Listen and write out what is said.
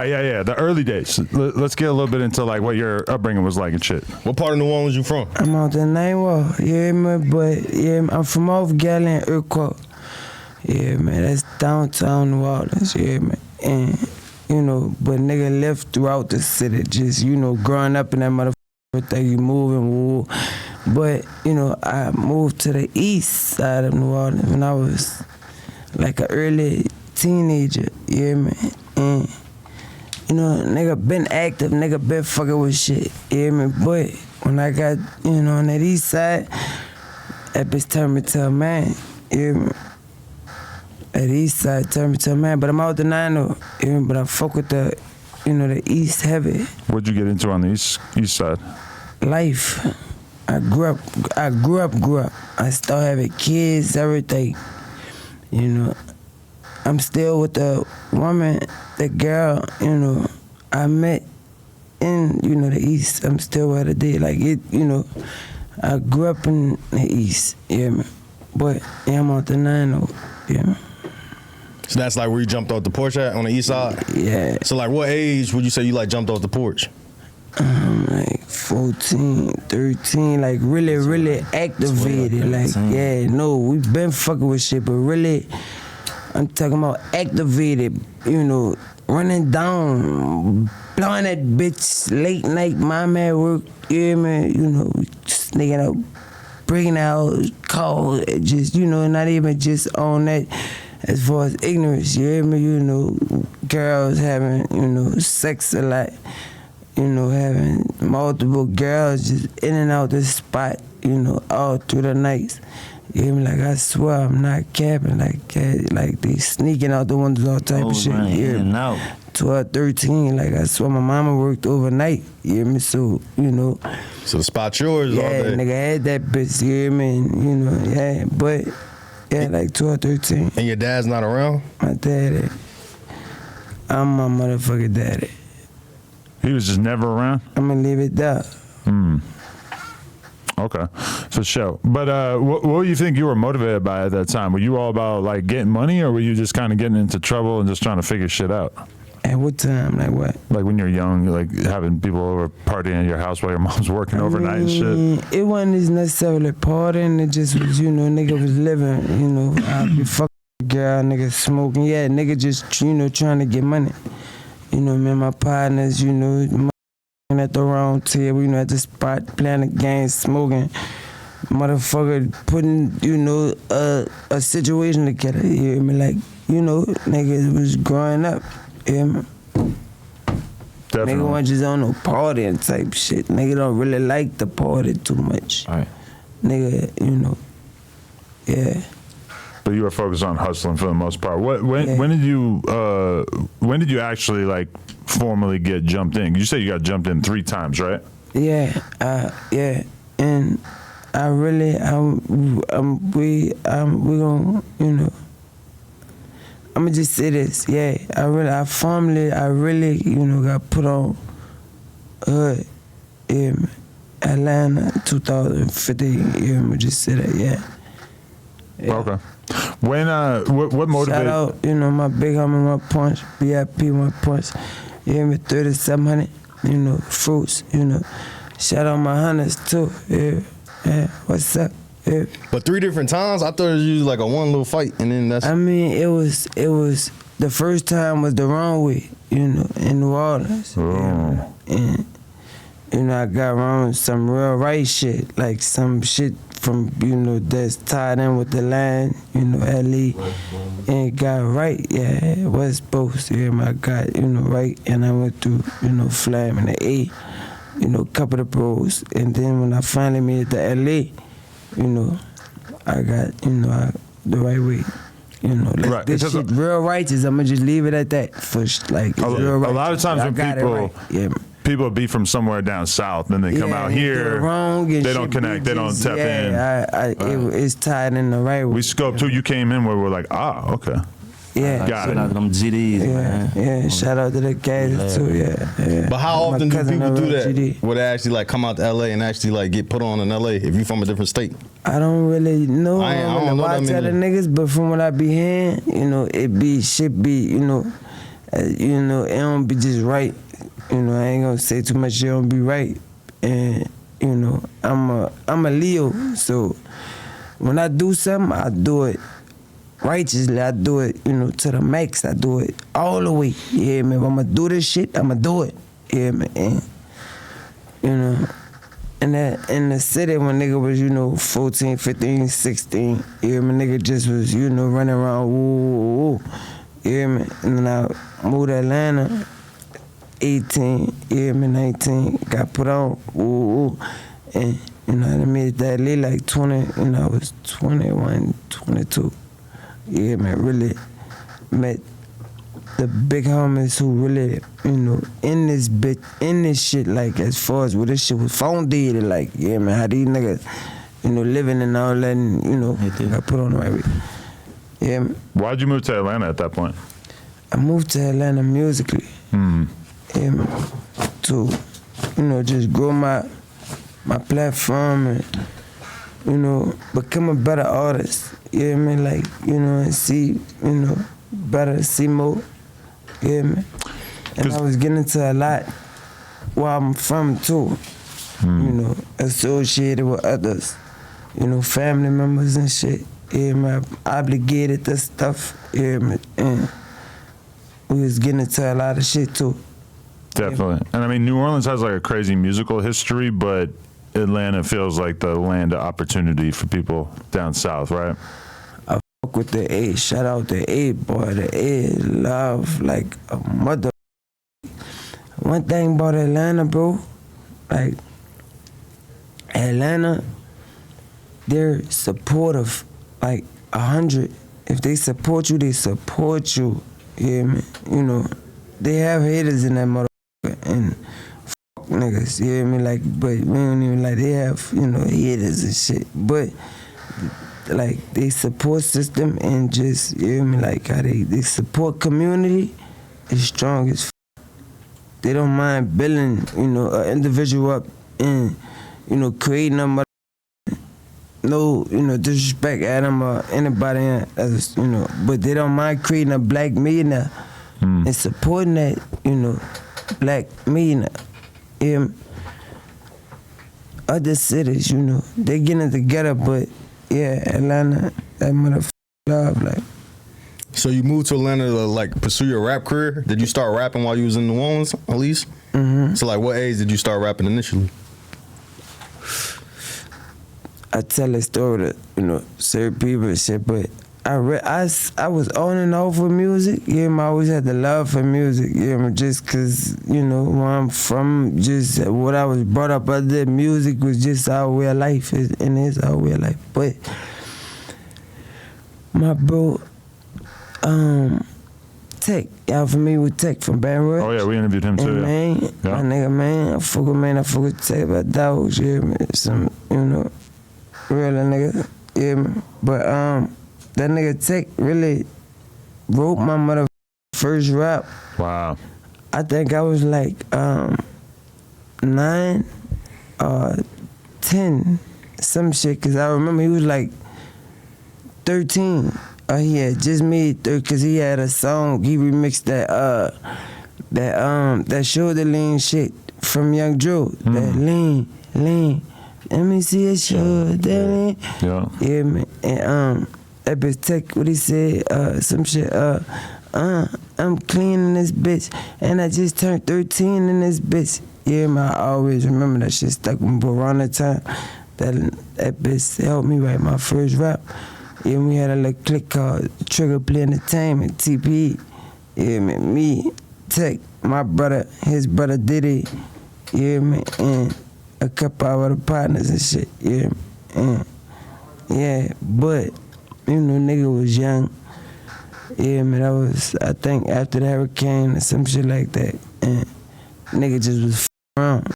Yeah. The early days. Let's get a little bit into like what your upbringing was like and shit. What part of New Orleans you from? I'm out the Nine Wall, yeah, man, but yeah, I'm from off Galley and Urquhart. Yeah, man, that's downtown New Orleans, yeah, man. And, you know, but nigga left throughout the city, just, you know, growing up in that motherfucker thing, you move and move. But, you know, I moved to the east side of New Orleans when I was like an early teenager, yeah, man. And, you know, nigga been active, nigga been fucking with shit, yeah, man. But when I got, you know, on that east side, that bitch turned me to a man, yeah, man. That east side turned me to a man, but I'm out the 9 yeah, but I fuck with the, you know, the east heavy. What'd you get into on the east side? Life. I grew up. I still having kids, everything. You know, I'm still with the woman, the girl, you know, I met in, you know, the East. I'm still with her today. Like, it, you know, I grew up in the East, yeah, man. But, yeah, I'm out the 9 yeah, man. So that's like where you jumped off the porch at on the east side? Yeah. So like what age would you say you like jumped off the porch? Like 14, 13, like really activated. Like, yeah, no, we been fucking with shit, but really, I'm talking about activated, you know, running down, blowing that bitch late night, mom at work, yeah, man, you know, sneaking out, bringing out, call, just, you know, not even just on that. As far as ignorance, you hear me? You know, girls having, you know, sex a lot, you know, having multiple girls just in and out the spot, you know, all through the nights. You hear me? Like, I swear I'm not capping, like they sneaking out the windows, all type of shit. Man, you hear me? 12, 13, like I swear my mama worked overnight, you hear me? So, you know. So the spot yours all yeah, day? nigga had that bitch, you hear me? And, you know, yeah, but. Yeah, like 12, 13. And your dad's not around? My daddy. I'm my motherfucking daddy. He was just never around? I'm gonna leave it there. Okay, for sure. But what do you think you were motivated by at that time? Were you all about like getting money, or were you just kind of getting into trouble and just trying to figure shit out? At what time? Like what? Like when you're young, like having people over partying at your house while your mom's working overnight and shit? It wasn't necessarily partying, it just was, you know, nigga was living, you know, I'd be fucking girl, nigga smoking, yeah, nigga just, you know, trying to get money. You know, me and my partners, you know, at the round table, you know, at the spot, playing the game, smoking, motherfucker putting, you know, a situation together, you hear me? Like, you know, niggas was growing up. Yeah, man. Definitely. Nigga wasn't just on no partying type shit. Nigga don't really like the party too much. All right. Nigga, you know, yeah. But you were focused on hustling for the most part. When did you actually like formally get jumped in? You said you got jumped in 3 times, right? Yeah, yeah, and I really, we gon', you know. I'ma just say this, yeah. I really, you know, got put on hood, yeah, man. Atlanta, 2015, yeah, I'ma just say that, yeah. Okay. When, what motivated? Shout out, you know, my big homie, my punch, VIP, my punch, yeah, me 3700, you know, fruits, you know. Shout out my hunters too, yeah, what's up? Yeah. But 3 different times? I thought it was usually like a one little fight and then that's... I mean, it was, the first time was the wrong way, you know, in New Orleans. Oh. Yeah, and, you know, I got wrong with some real right shit, like some shit from, you know, that's tied in with the line, you know, LE, and got right, yeah, West Coast, yeah, I got, you know, right, and I went through, you know, Flam and the A, you know, couple of pros, and then when I finally made it to LA, you know, I got, you know, the right way. You know, like right. this shit real righteous. I'ma just leave it at that. For like real righteous. A lot of times when people, right. Yeah. people be from somewhere down south, then they come out here, wrong and they don't connect, they don't tap in. It's tied in the right way. We scoped too. You came in where we're like, okay. Yeah. Got it. Them GDs, man. Yeah, shout out to the guys too, yeah. But how often do people do that? GD. Where they actually like come out to LA and actually like get put on in LA if you from a different state? I don't really know. I don't really know watch that other many. niggas, but from what I be hearing, you know, shit be, you know, You know, it don't be just right. You know, I ain't gonna say too much. It don't be right. And you know, I'm a Leo, so when I do something, I do it righteously. I do it, you know, to the max. I do it all the way. Yeah, man. If I'ma do this shit, I'ma do it. Yeah, man. And, you know, in the city when nigga was, you know, 14, 15, 16, yeah, man, nigga just was, you know, running around, woo. Yeah, man. And then I moved to Atlanta. 18, yeah, me 19, got put on, and, you know, I made that late like 20, you know, I was 21, 22. Yeah, man, really met the big homies who really, you know, in this shit, like, as far as where this shit was founded, like, yeah, man, how these niggas, you know, living and all that, and, you know, got put on the right way. Yeah, man. Why'd you move to Atlanta at that point? I moved to Atlanta musically. To, you know, just grow my platform and, you know, become a better artist. Yeah, man, like, you know, and see, you know, better, see more. Yeah, man. And I was getting into a lot where I'm from too. You know, associated with others. You know, family members and shit. Yeah, man, obligated to stuff. Yeah, man. And we was getting into a lot of shit too. Definitely. And I mean, New Orleans has like a crazy musical history, but Atlanta feels like the land of opportunity for people down south, right? I fuck with the A. Shout out the A, boy. The A is love like a mother. One thing about Atlanta, bro, like, Atlanta, they're supportive, like 100. If they support you, they support you. Yeah, man. You know, they have haters in that mother. And fuck niggas, you hear me? Like, but we don't even like, they have, you know, haters and shit. But, like, they support system and just, you hear me? Like, how they support community is strong as fuck. They don't mind building, you know, an individual up and, you know, creating a no, you know, disrespect Adam or anybody else, you know, but they don't mind creating a black millionaire and supporting that, you know, black millionaire. Other cities, you know, they getting it together, but yeah, Atlanta, that motherfucker love, like. So you moved to Atlanta to like pursue your rap career? Did you start rapping while you was in New Orleans, at least? So like, what age did you start rapping initially? I tell a story to, you know, certain people and shit, but I was on and off with music. Yeah, I always had the love for music. Yeah, just cause, you know, where I'm from, just what I was brought up under, music was just our way of life, and it's our way of life. But my bro, Tech, y'all familiar with Tech from Baton Rouge? Oh yeah, we interviewed him too. Man, yeah. my nigga, man, I fuck with Tech about dogs, yeah, man. Some, you know, real nigga, yeah, man. But that nigga Tech really wrote my mother first rap. Wow. I think I was like 9 or 10, some shit, cause I remember he was like 13. He had just made, cause he had a song, he remixed that shoulder lean shit from Young Joe. That lean. Let me see a shoulder lean. Yeah, man. And that bitch Tech, what he said, some shit, I'm clean in this bitch, and I just turned 13 in this bitch. Yeah, man, I always remember that shit stuck with me. But around that time, that bitch helped me write my first rap. Yeah, we had a little clique called Trigger Play Entertainment, TPE. Yeah, man, me, Tech, my brother, his brother Diddy, yeah, man, and a couple of other partners and shit, yeah, and, yeah, but, you know, nigga was young. Yeah, man, that was, I think, after the hurricane or some shit like that, and nigga just was around.